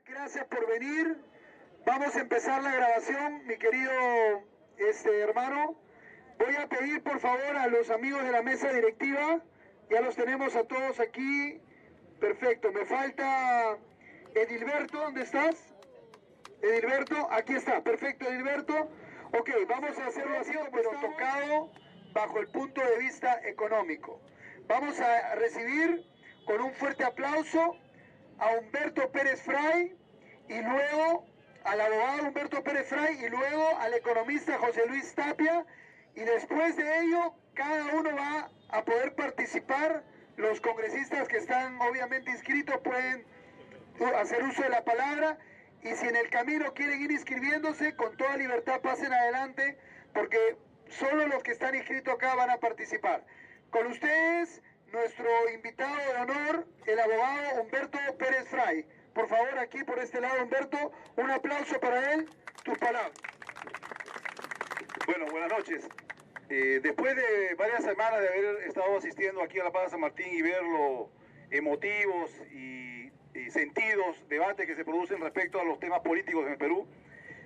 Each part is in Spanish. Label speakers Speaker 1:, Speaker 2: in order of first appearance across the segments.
Speaker 1: Gracias por venir. Vamos a empezar la grabación, mi querido hermano. Voy a pedir por favor a los amigos de la mesa directiva, ya los tenemos a todos aquí. Perfecto, me falta Edilberto, ¿dónde estás? Edilberto, aquí está, perfecto Edilberto. Ok, vamos a hacerlo así, pero tocado bajo el punto de vista económico. Vamos a recibir con un fuerte aplauso a Humberto Pérez Fray y luego al abogado Humberto Pérez Fray y luego al economista José Luis Tapia, y después de ello cada uno va a poder participar. Los congresistas que están obviamente inscritos pueden hacer uso de la palabra, y si en el camino quieren ir inscribiéndose, con toda libertad pasen adelante, porque solo los que están inscritos acá van a participar. Con ustedes, nuestro invitado de honor, el abogado Humberto Pérez Fray. Por favor, aquí por este lado, Humberto, un aplauso para él. Tus palabras.
Speaker 2: Bueno, buenas noches. Después de varias semanas de haber estado asistiendo aquí a la Plaza San Martín y ver los emotivos y sentidos debates que se producen respecto a los temas políticos en el Perú,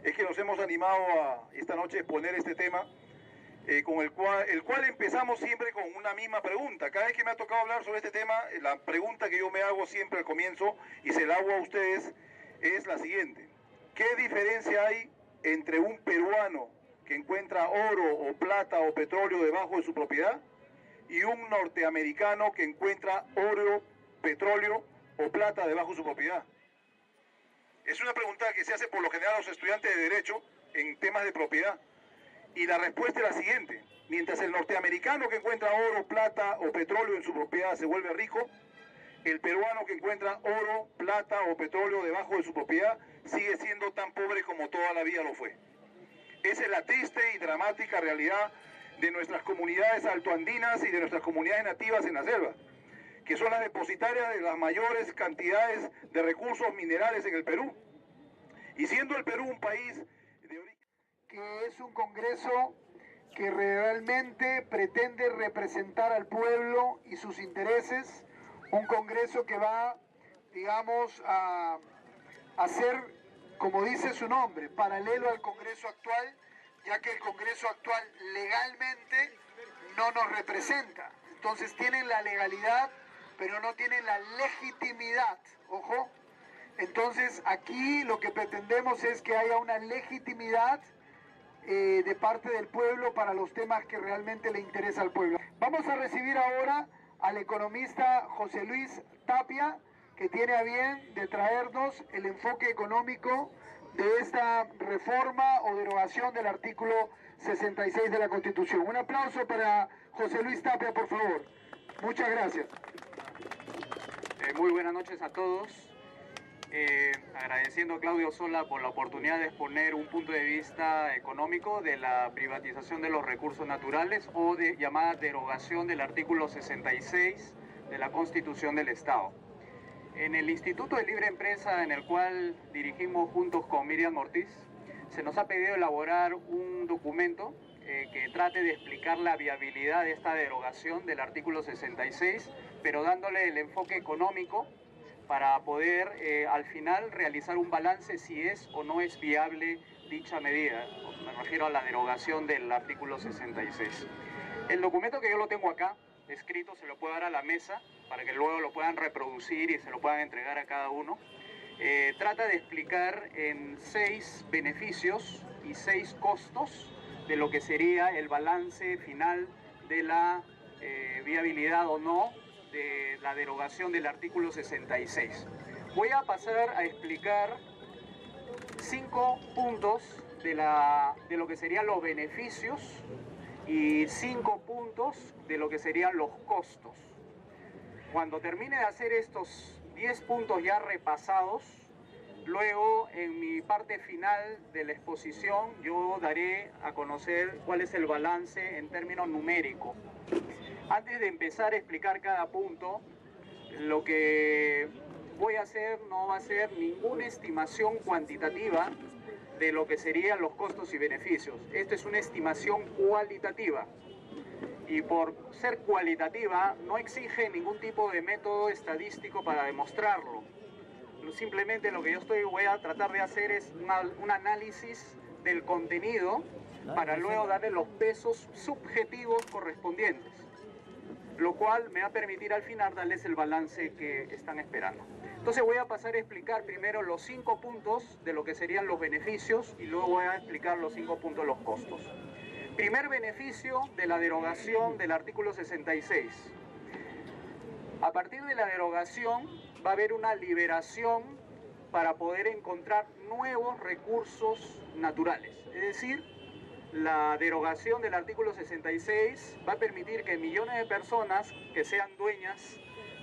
Speaker 2: es que nos hemos animado a esta noche exponer este tema, con el cual empezamos siempre con una misma pregunta. Cada vez que me ha tocado hablar sobre este tema, la pregunta que yo me hago siempre al comienzo, y se la hago a ustedes, es la siguiente: ¿qué diferencia hay entre un peruano que encuentra oro o plata o petróleo debajo de su propiedad y un norteamericano que encuentra oro, petróleo o plata debajo de su propiedad? Es una pregunta que se hace por lo general a los estudiantes de Derecho en temas de propiedad. Y la respuesta es la siguiente: mientras el norteamericano que encuentra oro, plata o petróleo en su propiedad se vuelve rico, el peruano que encuentra oro, plata o petróleo debajo de su propiedad sigue siendo tan pobre como toda la vida lo fue. Esa es la triste y dramática realidad de nuestras comunidades altoandinas y de nuestras comunidades nativas en la selva, que son las depositarias de las mayores cantidades de recursos minerales en el Perú. Y siendo el Perú un país de origen...
Speaker 1: que es un congreso que realmente pretende representar al pueblo y sus intereses, un congreso que va, digamos, a ser, como dice su nombre, paralelo al congreso actual, ya que el congreso actual legalmente no nos representa. Entonces tienen la legalidad, pero no tienen la legitimidad, ojo. Entonces aquí lo que pretendemos es que haya una legitimidad de parte del pueblo para los temas que realmente le interesa al pueblo. Vamos a recibir ahora al economista José Luis Tapia, que tiene a bien de traernos el enfoque económico de esta reforma o derogación del artículo 66 de la Constitución. Un aplauso para José Luis Tapia, por favor. Muchas gracias.
Speaker 3: Muy buenas noches a todos. Agradeciendo a Claudio Sola por la oportunidad de exponer un punto de vista económico de la privatización de los recursos naturales, o de llamada derogación del artículo 66 de la Constitución del Estado. En el Instituto de Libre Empresa, en el cual dirigimos juntos con Miriam Ortiz, se nos ha pedido elaborar un documento que trate de explicar la viabilidad de esta derogación del artículo 66, pero dándole el enfoque económico para poder al final realizar un balance si es o no es viable dicha medida. Me refiero a la derogación del artículo 66. El documento, que yo lo tengo acá escrito, se lo puedo dar a la mesa para que luego lo puedan reproducir y se lo puedan entregar a cada uno. Trata de explicar en 6 beneficios y 6 costos de lo que sería el balance final de la viabilidad o no de la derogación del artículo 66. Voy a pasar a explicar 5 puntos de lo que serían los beneficios y 5 puntos de lo que serían los costos. Cuando termine de hacer estos 10 puntos ya repasados, luego en mi parte final de la exposición yo daré a conocer cuál es el balance en términos numéricos. Antes de empezar a explicar cada punto, lo que voy a hacer no va a ser ninguna estimación cuantitativa de lo que serían los costos y beneficios. Esto es una estimación cualitativa, y por ser cualitativa no exige ningún tipo de método estadístico para demostrarlo. simplemente lo que yo voy a tratar de hacer es un análisis del contenido para luego darle los pesos subjetivos correspondientes, lo cual me va a permitir al final darles el balance que están esperando. Entonces voy a pasar a explicar primero los 5 puntos de lo que serían los beneficios y luego voy a explicar los 5 puntos de los costos. Primer beneficio de la derogación del artículo 66. A partir de la derogación va a haber una liberación para poder encontrar nuevos recursos naturales. Es decir, la derogación del artículo 66 va a permitir que millones de personas que sean dueñas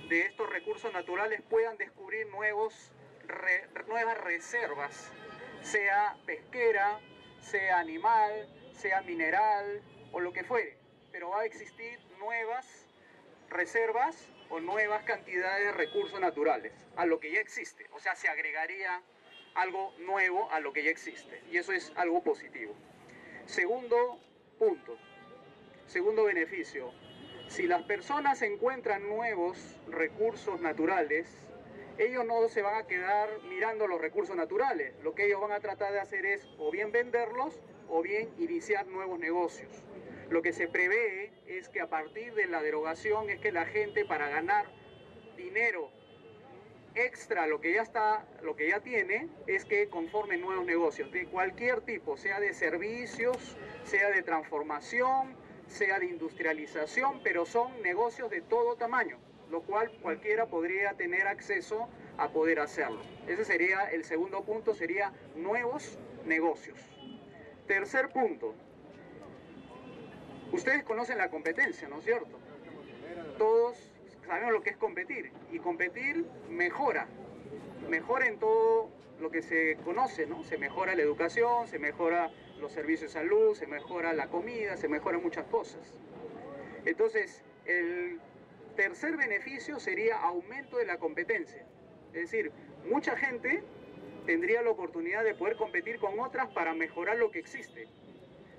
Speaker 3: de estos recursos naturales puedan descubrir nuevas reservas, sea pesquera, sea animal, sea mineral o lo que fuere, pero va a existir nuevas reservas o nuevas cantidades de recursos naturales a lo que ya existe, o sea, se agregaría algo nuevo a lo que ya existe y eso es algo positivo. Segundo punto, segundo beneficio, si las personas encuentran nuevos recursos naturales, ellos no se van a quedar mirando los recursos naturales. Lo que ellos van a tratar de hacer es o bien venderlos o bien iniciar nuevos negocios. Lo que se prevé es que a partir de la derogación es que la gente, para ganar dinero extra lo que ya tiene, es que conformen nuevos negocios de cualquier tipo, sea de servicios, sea de transformación, sea de industrialización, pero son negocios de todo tamaño, lo cual cualquiera podría tener acceso a poder hacerlo. Ese sería el segundo punto, sería nuevos negocios. Tercer punto, ustedes conocen la competencia, ¿no es cierto? Todos sabemos lo que es competir, y competir mejora en todo lo que se conoce, ¿no? Se mejora la educación, se mejora los servicios de salud, se mejora la comida, se mejoran muchas cosas. Entonces, el tercer beneficio sería aumento de la competencia. Es decir, mucha gente tendría la oportunidad de poder competir con otras para mejorar lo que existe.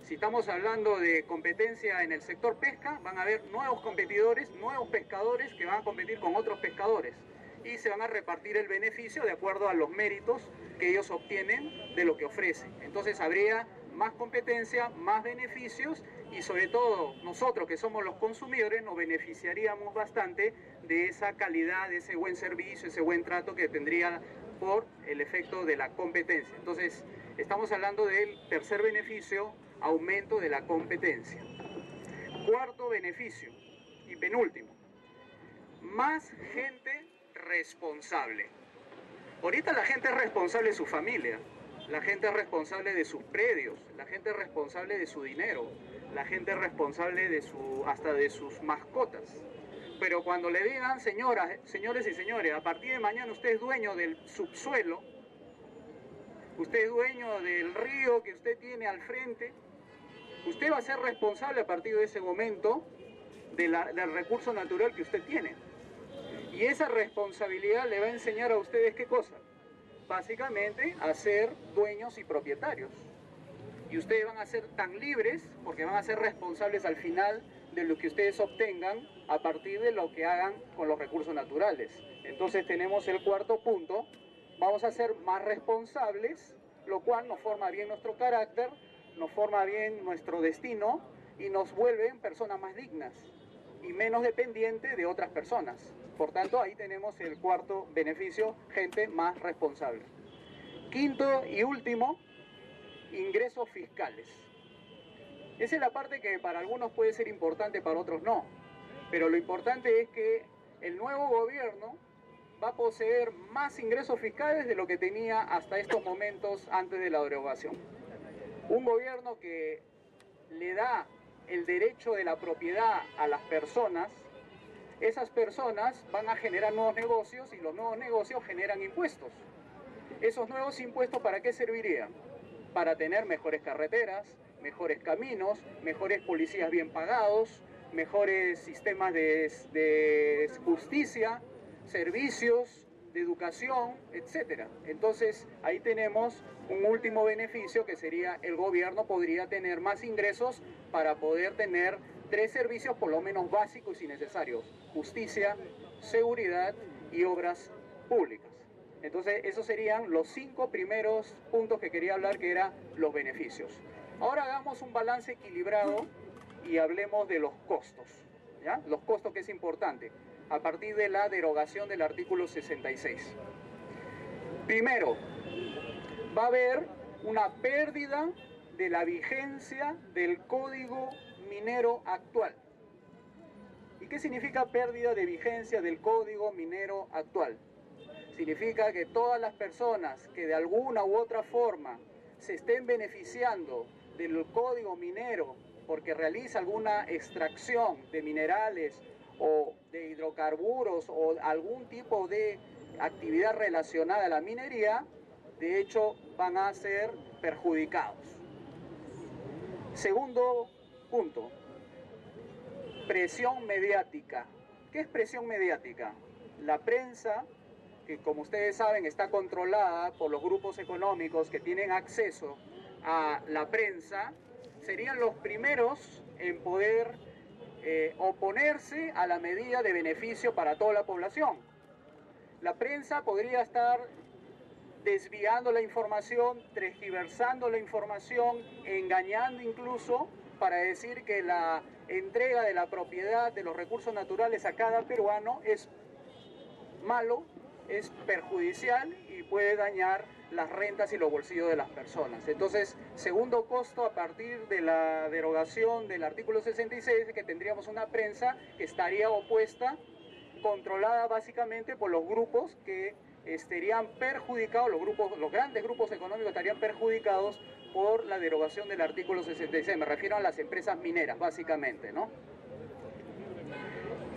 Speaker 3: Si estamos hablando de competencia en el sector pesca, van a haber nuevos competidores, nuevos pescadores que van a competir con otros pescadores y se van a repartir el beneficio de acuerdo a los méritos que ellos obtienen de lo que ofrecen. Entonces habría más competencia, más beneficios y sobre todo nosotros que somos los consumidores nos beneficiaríamos bastante de esa calidad, de ese buen servicio, ese buen trato que tendría por el efecto de la competencia. Entonces estamos hablando del tercer beneficio, aumento de la competencia. Cuarto beneficio y penúltimo, más gente responsable. Ahorita la gente es responsable de su familia, la gente es responsable de sus predios, la gente es responsable de su dinero, la gente es responsable de hasta de sus mascotas. Pero cuando le digan, señores y señores, a partir de mañana usted es dueño del subsuelo, usted es dueño del río que usted tiene al frente, usted va a ser responsable a partir de ese momento del recurso natural que usted tiene. Y esa responsabilidad le va a enseñar a ustedes ¿qué cosa? Básicamente a ser dueños y propietarios. Y ustedes van a ser tan libres porque van a ser responsables al final de lo que ustedes obtengan a partir de lo que hagan con los recursos naturales. Entonces tenemos el cuarto punto, vamos a ser más responsables, lo cual nos forma bien nuestro carácter, nos forma bien nuestro destino y nos vuelven personas más dignas y menos dependientes de otras personas. Por tanto, ahí tenemos el cuarto beneficio, gente más responsable. Quinto y último, ingresos fiscales. Esa es la parte que para algunos puede ser importante, para otros no. Pero lo importante es que el nuevo gobierno va a poseer más ingresos fiscales de lo que tenía hasta estos momentos antes de la derogación. Un gobierno que le da el derecho de la propiedad a las personas, esas personas van a generar nuevos negocios y los nuevos negocios generan impuestos. ¿Esos nuevos impuestos para qué servirían? Para tener mejores carreteras, mejores caminos, mejores policías bien pagados, mejores sistemas de justicia, servicios, de educación, etc. Entonces ahí tenemos un último beneficio que sería el gobierno podría tener más ingresos para poder tener 3 servicios por lo menos básicos y necesarios: justicia, seguridad y obras públicas. Entonces, esos serían los 5 primeros puntos que quería hablar, que eran los beneficios. Ahora hagamos un balance equilibrado y hablemos de los costos, ¿ya? Los costos, que es importante, a partir de la derogación del artículo 66. Primero, va a haber una pérdida de la vigencia del Código Minero actual. ¿Y qué significa pérdida de vigencia del Código Minero actual? Significa que todas las personas que de alguna u otra forma se estén beneficiando del Código Minero porque realiza alguna extracción de minerales o de hidrocarburos o algún tipo de actividad relacionada a la minería, de hecho van a ser perjudicados. Segundo punto, presión mediática. ¿Qué es presión mediática? La prensa, que como ustedes saben está controlada por los grupos económicos que tienen acceso a la prensa, serían los primeros en poder oponerse a la medida de beneficio para toda la población. La prensa podría estar desviando la información, tergiversando la información, engañando incluso para decir que la entrega de la propiedad de los recursos naturales a cada peruano es malo, es perjudicial y puede dañar las rentas y los bolsillos de las personas. Entonces, segundo costo, a partir de la derogación del artículo 66, es que tendríamos una prensa que estaría opuesta, controlada básicamente por los grupos que estarían perjudicados, los grandes grupos económicos estarían perjudicados por la derogación del artículo 66. Me refiero a las empresas mineras, básicamente, ¿no?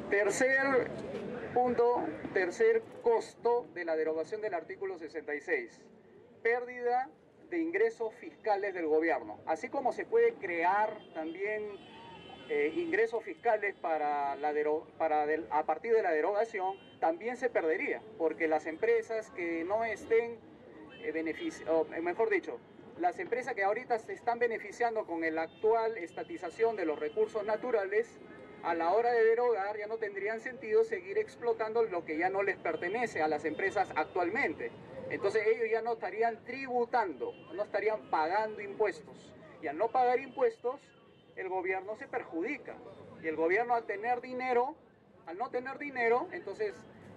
Speaker 3: Tercer punto, tercer costo de la derogación del artículo 66. Pérdida de ingresos fiscales del gobierno. Así como se puede crear también ingresos fiscales a partir de la derogación, también se perdería, porque las empresas que no estén las empresas que ahorita se están beneficiando con la actual estatización de los recursos naturales, a la hora de derogar ya no tendrían sentido seguir explotando lo que ya no les pertenece a las empresas actualmente. Entonces ellos ya no estarían tributando, no estarían pagando impuestos. Y al no pagar impuestos, el gobierno se perjudica. Y el gobierno al no tener dinero, entonces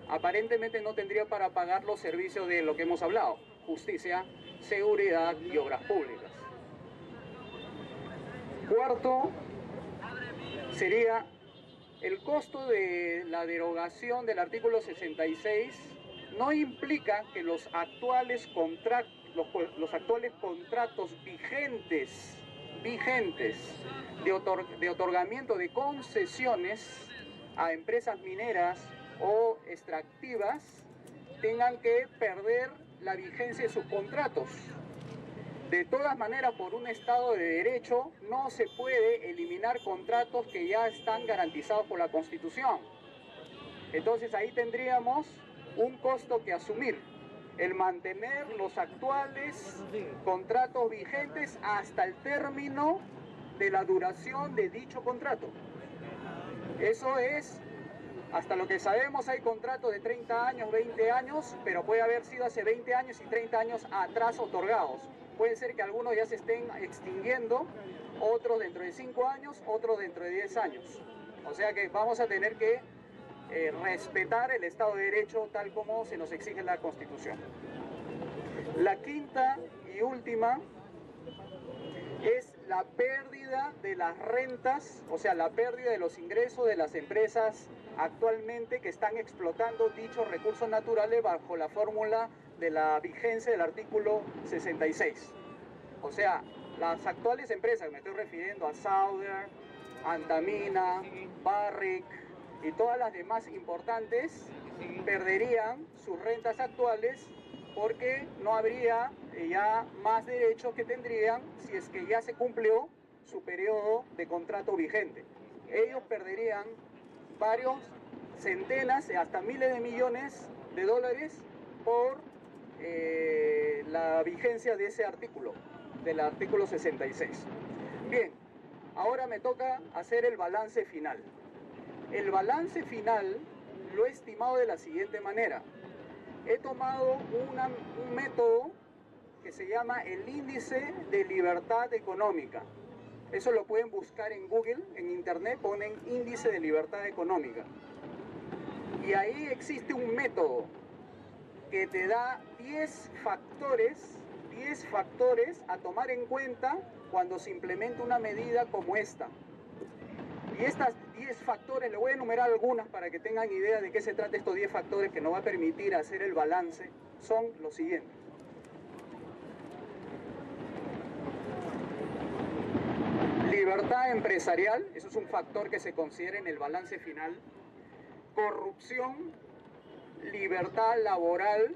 Speaker 3: aparentemente no tendría para pagar los servicios de lo que hemos hablado: justicia, seguridad y obras públicas. Cuarto, sería el costo de la derogación del artículo 66. No implica que los actuales contratos vigentes de otorgamiento de concesiones a empresas mineras o extractivas tengan que perder la vigencia de sus contratos. De todas maneras, por un Estado de Derecho, no se puede eliminar contratos que ya están garantizados por la Constitución. Entonces ahí tendríamos un costo que asumir, el mantener los actuales contratos vigentes hasta el término de la duración de dicho contrato. Eso es, hasta lo que sabemos, hay contratos de 30 años, 20 años, pero puede haber sido hace 20 años y 30 años atrás otorgados. Puede ser que algunos ya se estén extinguiendo, otros dentro de 5 años, otros dentro de 10 años. O sea que vamos a tener que respetar el Estado de Derecho tal como se nos exige en la Constitución. La quinta y última es la pérdida de las rentas, o sea, la pérdida de los ingresos de las empresas actualmente que están explotando dichos recursos naturales bajo la fórmula de la vigencia del artículo 66. O sea, las actuales empresas, me estoy refiriendo a Sauder, Antamina, Barrick y todas las demás importantes, perderían sus rentas actuales porque no habría ya más derechos que tendrían si es que ya se cumplió su periodo de contrato vigente. Ellos perderían varios centenas, hasta miles de millones de dólares por la vigencia de ese artículo, del artículo 66. Bien, ahora me toca hacer el balance final. El balance final lo he estimado de la siguiente manera. he tomado un método que se llama el índice de libertad económica. Eso lo pueden buscar en Google, en internet, ponen índice de libertad económica. Y ahí existe un método que te da 10 factores a tomar en cuenta cuando se implementa una medida como esta. Y estas 10 factores, le voy a enumerar algunas para que tengan idea de qué se trata estos 10 factores que nos va a permitir hacer el balance, son los siguientes. Libertad empresarial, eso es un factor que se considera en el balance final. Corrupción, libertad laboral,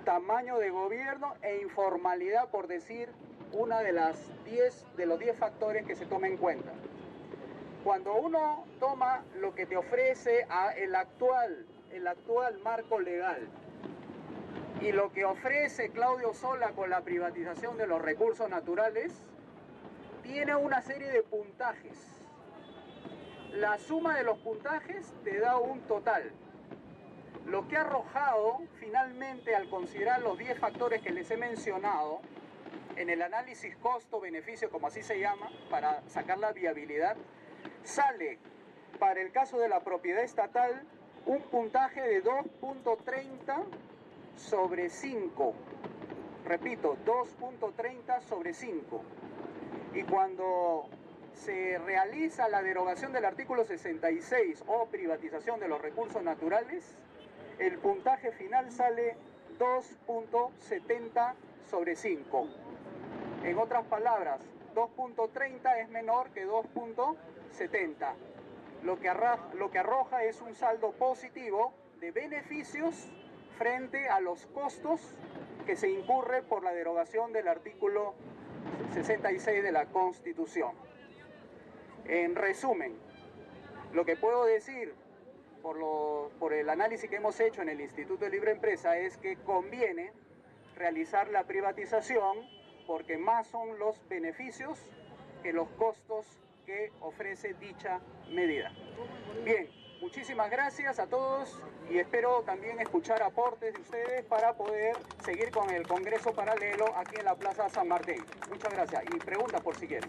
Speaker 3: tamaño de gobierno e informalidad, por decir una de los 10 factores que se toma en cuenta. Cuando uno toma lo que te ofrece el actual marco legal y lo que ofrece Claudio Sola con la privatización de los recursos naturales, tiene una serie de puntajes. La suma de los puntajes te da un total. Lo que ha arrojado finalmente al considerar los 10 factores que les he mencionado en el análisis costo-beneficio, como así se llama, para sacar la viabilidad, sale para el caso de la propiedad estatal un puntaje de 2.30 sobre 5. Repito, 2.30 sobre 5. Y cuando se realiza la derogación del artículo 66 o privatización de los recursos naturales, el puntaje final sale 2.70 sobre 5. En otras palabras, 2.30 es menor que 2.70. Lo que arroja es un saldo positivo de beneficios frente a los costos que se incurre por la derogación del artículo 66 de la Constitución. En resumen, lo que puedo decir por el análisis que hemos hecho en el Instituto de Libre Empresa es que conviene realizar la privatización porque más son los beneficios que los costos que ofrece dicha medida. Bien, muchísimas gracias a todos y espero también escuchar aportes de ustedes para poder seguir con el Congreso paralelo aquí en la Plaza San Martín. Muchas gracias y preguntas por si quieren.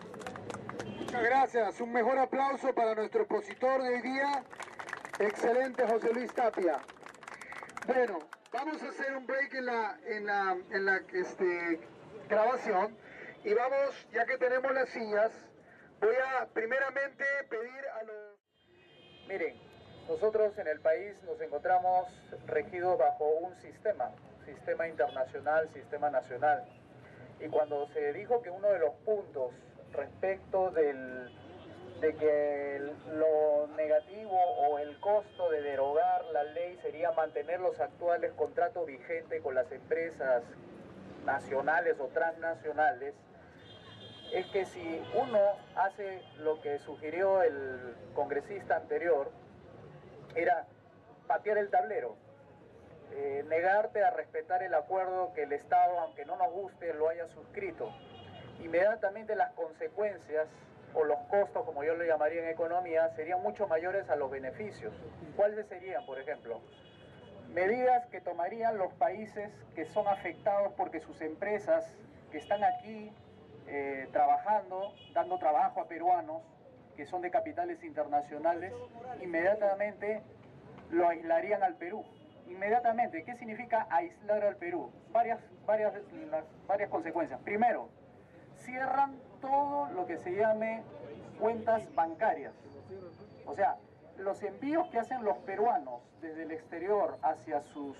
Speaker 1: Muchas gracias. Un mejor aplauso para nuestro expositor de hoy día. Excelente, José Luis Tapia. Bueno, vamos a hacer un break en la grabación y vamos, ya que tenemos las sillas, voy a primeramente pedir a los...
Speaker 3: Miren, nosotros en el país nos encontramos regidos bajo un sistema internacional, sistema nacional. Y cuando se dijo que uno de los puntos respecto de que lo negativo o el costo de derogar la ley sería mantener los actuales contratos vigentes con las empresas nacionales o transnacionales, es que si uno hace lo que sugirió el congresista anterior, era patear el tablero, negarte a respetar el acuerdo que el Estado, aunque no nos guste, lo haya suscrito. Inmediatamente las consecuencias o los costos, como yo lo llamaría en economía, serían mucho mayores a los beneficios. ¿Cuáles serían, por ejemplo? Medidas que tomarían los países que son afectados porque sus empresas que están aquí trabajando, dando trabajo a peruanos que son de capitales internacionales, inmediatamente lo aislarían al Perú. Inmediatamente, ¿qué significa aislar al Perú? Varias consecuencias. Primero, cierran todo lo que se llame cuentas bancarias. O sea, los envíos que hacen los peruanos desde el exterior hacia sus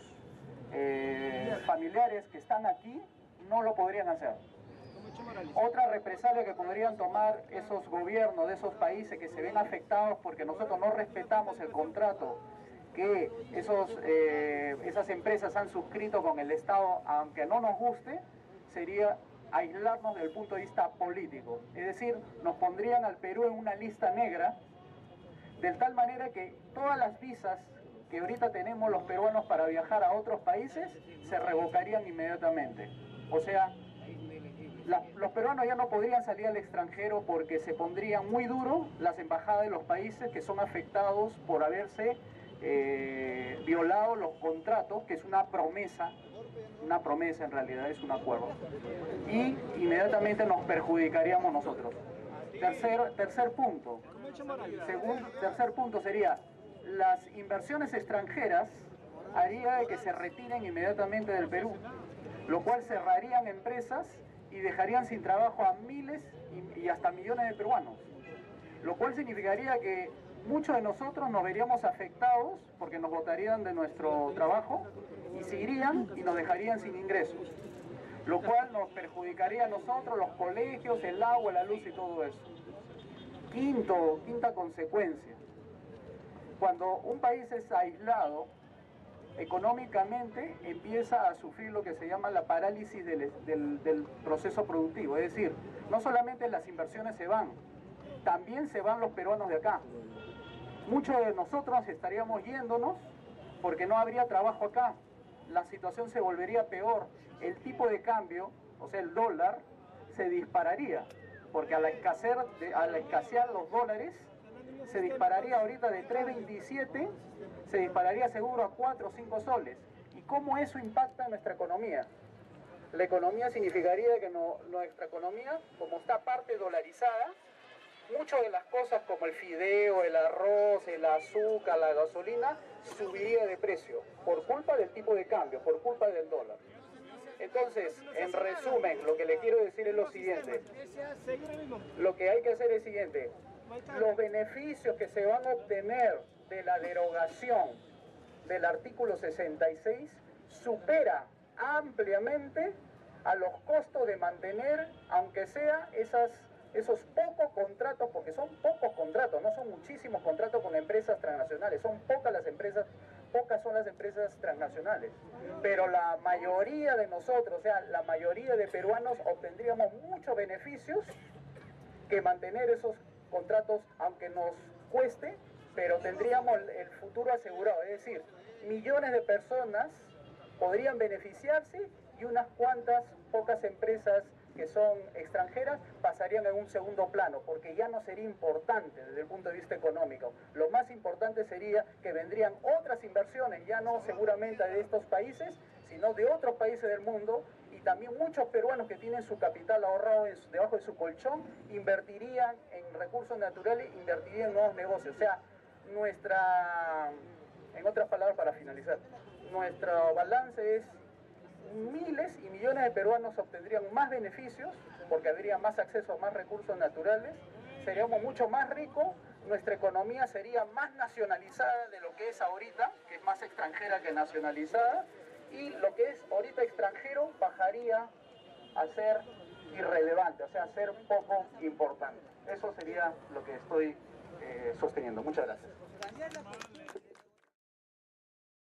Speaker 3: familiares que están aquí, no lo podrían hacer. Otra represalia que podrían tomar esos gobiernos de esos países que se ven afectados porque nosotros no respetamos el contrato que esas empresas han suscrito con el Estado, aunque no nos guste, sería aislarnos desde el punto de vista político. Es decir, nos pondrían al Perú en una lista negra, de tal manera que todas las visas que ahorita tenemos los peruanos para viajar a otros países se revocarían inmediatamente. O sea, los peruanos ya no podrían salir al extranjero porque se pondrían muy duro las embajadas de los países que son afectados por haberse
Speaker 4: violado los contratos, que es una promesa en realidad, es un acuerdo, y inmediatamente nos perjudicaríamos nosotros. Tercer punto sería, las inversiones extranjeras haría de que se retiren inmediatamente del Perú, lo cual cerrarían empresas y dejarían sin trabajo a miles y hasta millones de peruanos, lo cual significaría que muchos de nosotros nos veríamos afectados porque nos botarían de nuestro trabajo y se irían y nos dejarían sin ingresos, lo cual nos perjudicaría a nosotros, los colegios, el agua, la luz y todo eso. Quinta consecuencia, cuando un país es aislado económicamente, empieza a sufrir lo que se llama la parálisis del proceso productivo, es decir, no solamente las inversiones se van, también se van los peruanos de acá. Muchos de nosotros estaríamos yéndonos porque no habría trabajo acá, la situación se volvería peor, el tipo de cambio, o sea el dólar, se dispararía, porque al escasear los dólares, se dispararía ahorita de 3.27, se dispararía seguro a 4 o 5 soles. ¿Y cómo eso impacta en nuestra economía? La economía significaría que nuestra economía, como está parte dolarizada, muchas de las cosas como el fideo, el arroz, el azúcar, la gasolina, subiría de precio por culpa del tipo de cambio, por culpa del dólar. Entonces, en resumen, lo que le quiero decir es lo siguiente. Lo que hay que hacer es lo siguiente. Los beneficios que se van a obtener de la derogación del artículo 66 supera ampliamente a los costos de mantener, aunque sea esos pocos contratos, porque son pocos contratos, no son muchísimos contratos con empresas transnacionales, son pocas son las empresas transnacionales, pero la mayoría de nosotros, o sea, la mayoría de peruanos obtendríamos muchos beneficios que mantener esos contratos, aunque nos cueste, pero tendríamos el futuro asegurado, es decir, millones de personas podrían beneficiarse y unas cuantas pocas empresas que son extranjeras pasarían en un segundo plano, porque ya no sería importante desde el punto de vista económico. Lo más importante sería que vendrían otras inversiones, ya no seguramente de estos países, sino de otros países del mundo, y también muchos peruanos que tienen su capital ahorrado debajo de su colchón, invertirían en recursos naturales, invertirían en nuevos negocios. O sea, en otras palabras para finalizar, nuestro balance es miles y millones de peruanos obtendrían más beneficios porque habría más acceso a más recursos naturales, seríamos mucho más ricos, nuestra economía sería más nacionalizada de lo que es ahorita, que es más extranjera que nacionalizada, y lo que es ahorita extranjero bajaría a ser irrelevante, o sea, a ser poco importante. Eso sería lo que estoy sosteniendo. Muchas gracias.